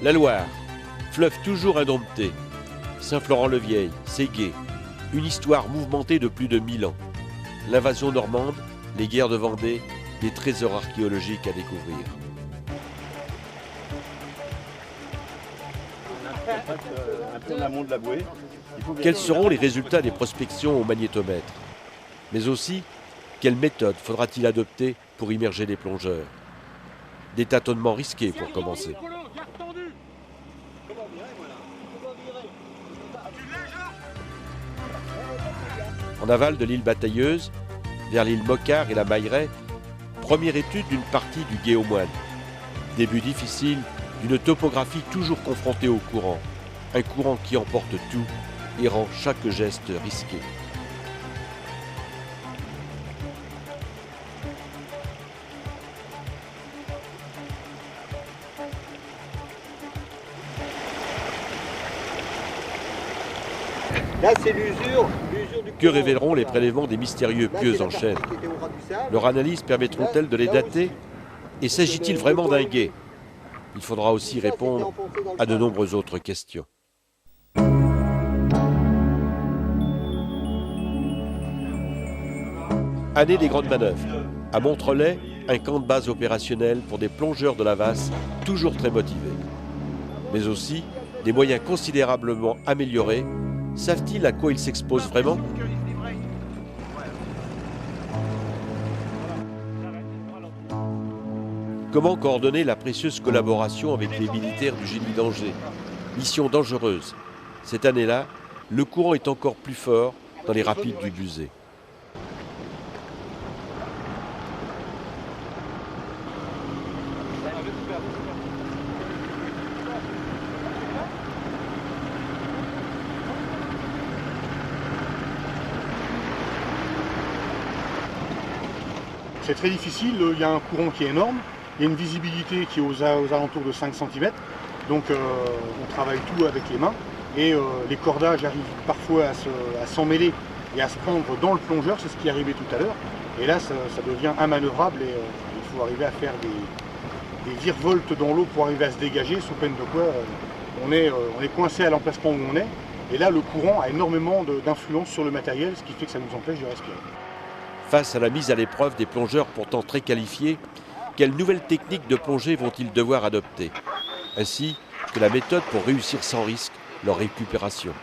La Loire, fleuve toujours indompté. Saint-Florent-le-Vieil, Séguier, une histoire mouvementée de plus de 1000 ans. L'invasion normande, les guerres de Vendée, des trésors archéologiques à découvrir. Un peu en amont de la bouée. Quels seront les résultats des prospections au magnétomètre? Mais aussi, quelle méthode faudra-t-il adopter pour immerger les plongeurs? Des tâtonnements risqués pour commencer. En aval de l'île Batailleuse, vers l'île Mocquard et la Mailleraie, première étude d'une partie du Gué aux Moines. Début difficile d'une topographie toujours confrontée au courant. Un courant qui emporte tout et rend chaque geste risqué. Là, c'est l'usure du Que révéleront les prélèvements des mystérieux pieux en chêne? Leur analyse permettront-elles de les dater? Et s'agit-il vraiment d'un gué? Il faudra aussi répondre à de nombreuses autres questions. Année des grandes manœuvres. À Montrelais, un camp de base opérationnel pour des plongeurs de la Vasse toujours très motivés. Mais aussi des moyens considérablement améliorés. Savent-ils à quoi ils s'exposent vraiment? Comment coordonner la précieuse collaboration avec les militaires du génie d'Angers? Mission dangereuse. Cette année-là, le courant est encore plus fort dans les rapides du Buzet. C'est très difficile, il y a un courant qui est énorme, il y a une visibilité qui est aux alentours de 5 cm, donc on travaille tout avec les mains et les cordages arrivent parfois à s'en mêler et à se prendre dans le plongeur, c'est ce qui est arrivé tout à l'heure, et là ça devient immanœuvrable et il faut arriver à faire des virevoltes dans l'eau pour arriver à se dégager, sous peine de quoi on est coincé à l'emplacement où on est, et là le courant a énormément d'influence sur le matériel, ce qui fait que ça nous empêche de respirer. Face à la mise à l'épreuve des plongeurs pourtant très qualifiés, quelles nouvelles techniques de plongée vont-ils devoir adopter? Ainsi que la méthode pour réussir sans risque leur récupération.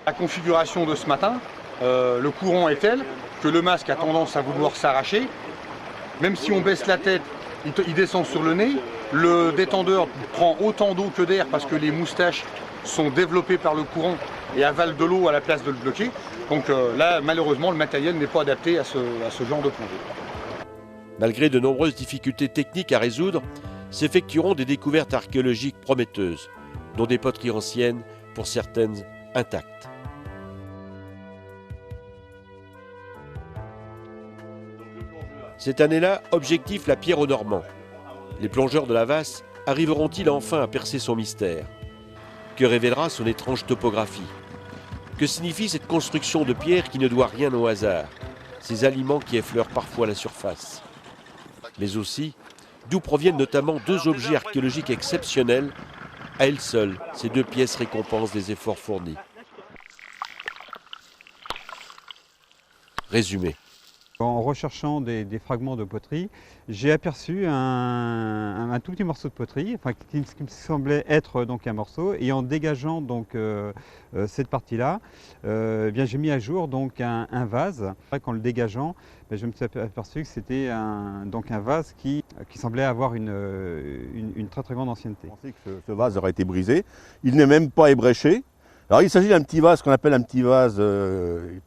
La configuration de ce matin, le courant est tel que le masque a tendance à vouloir s'arracher. Même si on baisse la tête, il descend sur le nez. Le détendeur prend autant d'eau que d'air parce que les moustaches sont développées par le courant et avalent de l'eau à la place de le bloquer. Donc là, malheureusement, le matériel n'est pas adapté à ce genre de plongée. Malgré de nombreuses difficultés techniques à résoudre, s'effectueront des découvertes archéologiques prometteuses, dont des poteries anciennes, pour certaines intactes. Cette année-là, objectif la pierre aux Normands. Les plongeurs de la Vasse arriveront-ils enfin à percer son mystère? Que révélera son étrange topographie? Que signifie cette construction de pierre qui ne doit rien au hasard? Ces aliments qui effleurent parfois la surface. Mais aussi, d'où proviennent notamment deux objets archéologiques exceptionnels. À elles seules, ces deux pièces récompensent des efforts fournis. Résumé. En recherchant des fragments de poterie, j'ai aperçu un tout petit morceau de poterie, enfin, qui me semblait être donc un morceau, et en dégageant donc cette partie-là, j'ai mis à jour donc un vase. En le dégageant, je me suis aperçu que c'était un vase qui semblait avoir une très très grande ancienneté. Je pensais que ce vase aurait été brisé. Il n'est même pas ébréché. Alors il s'agit d'un petit vase qu'on appelle un petit vase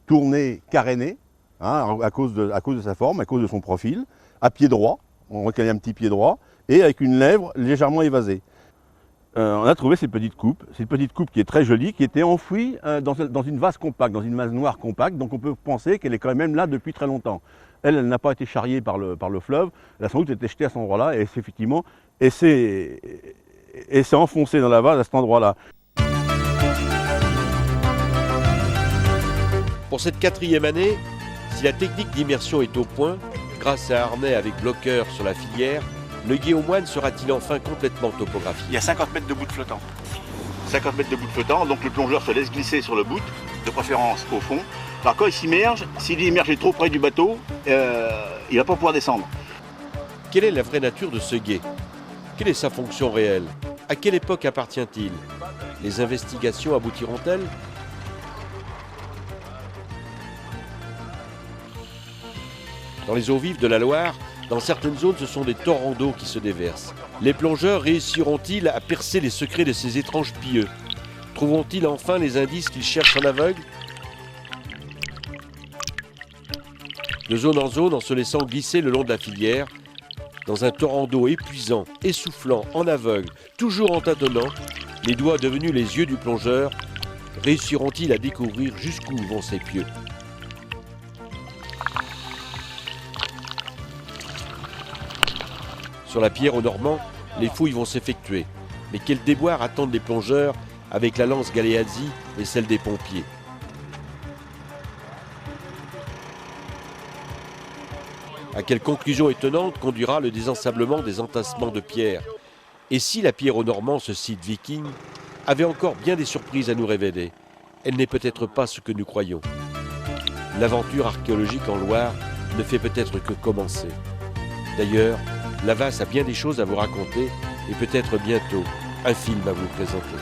tourné, caréné. À cause de sa forme, à cause de son profil, à pied droit, on reconnaît un petit pied droit, et avec une lèvre légèrement évasée. On a trouvé cette petite coupe qui est très jolie, qui était enfouie dans une vase compacte, dans une vase noire compacte, donc on peut penser qu'elle est quand même là depuis très longtemps. Elle n'a pas été charriée par le fleuve, elle a sans doute été jetée à cet endroit-là, et effectivement, elle s'est enfoncée dans la vase à cet endroit-là. Pour cette 4e année, si la technique d'immersion est au point, grâce à un harnais avec bloqueur sur la filière, le Guéaumoine sera-t-il enfin complètement topographié? Il y a 50 mètres de bout de flottant. 50 mètres de bout de flottant, donc le plongeur se laisse glisser sur le bout, de préférence au fond. Alors quand il s'immerge, s'il est immergé trop près du bateau, il ne va pas pouvoir descendre. Quelle est la vraie nature de ce gué? Quelle est sa fonction réelle? À quelle époque appartient-il? Les investigations aboutiront-elles? Dans les eaux vives de la Loire, dans certaines zones, ce sont des torrents d'eau qui se déversent. Les plongeurs réussiront-ils à percer les secrets de ces étranges pieux? Trouveront-ils enfin les indices qu'ils cherchent en aveugle? De zone en zone, en se laissant glisser le long de la filière, dans un torrent d'eau épuisant, essoufflant, en aveugle, toujours en tâtonnant, les doigts devenus les yeux du plongeur, réussiront-ils à découvrir jusqu'où vont ces pieux? Sur la pierre aux Normands, les fouilles vont s'effectuer. Mais quels déboires attendent les plongeurs avec la lance Galeazzi et celle des pompiers? À quelle conclusion étonnante conduira le désensablement des entassements de pierre? Et si la pierre aux Normands, ce site viking, avait encore bien des surprises à nous révéler? Elle n'est peut-être pas ce que nous croyons. L'aventure archéologique en Loire ne fait peut-être que commencer. D'ailleurs, la Vasse a bien des choses à vous raconter et peut-être bientôt un film à vous présenter.